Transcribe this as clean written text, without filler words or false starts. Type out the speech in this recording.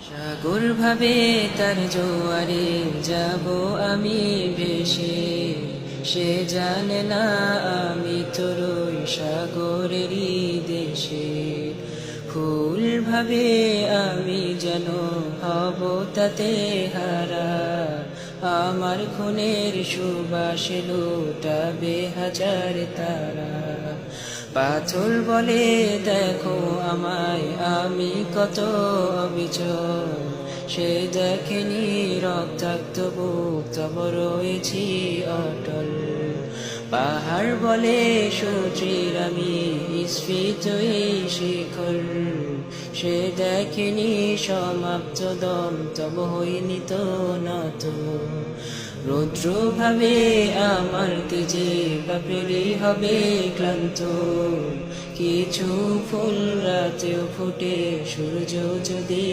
সাগর ভাবে তার জোয়ারে যাব আমি ভেসে, সে জানে না আমি তোরই সাগরেরই দেশে। ফুল ভাবে আমি যেন হব তাতে হারা, আমার খুনের সুবাসে লুটাবে হাজার তারা। পাথর বলে দেখো আমায় আমি কত অবিচল, সে দেখেনি রক্তাক্ত বুক তব রয়েছি অটল। পাহাড় বলে সূর্যের আমি স্ফীত এই শিখর, সে দেখেনি সমাপ্ত দম তব হইনি তো নত। রৌদ্র ভাবে আমার তেজে বাপেরই হবে ক্লান্ত, কিছু ফুল রাতেও ফুটে সূর্য যদি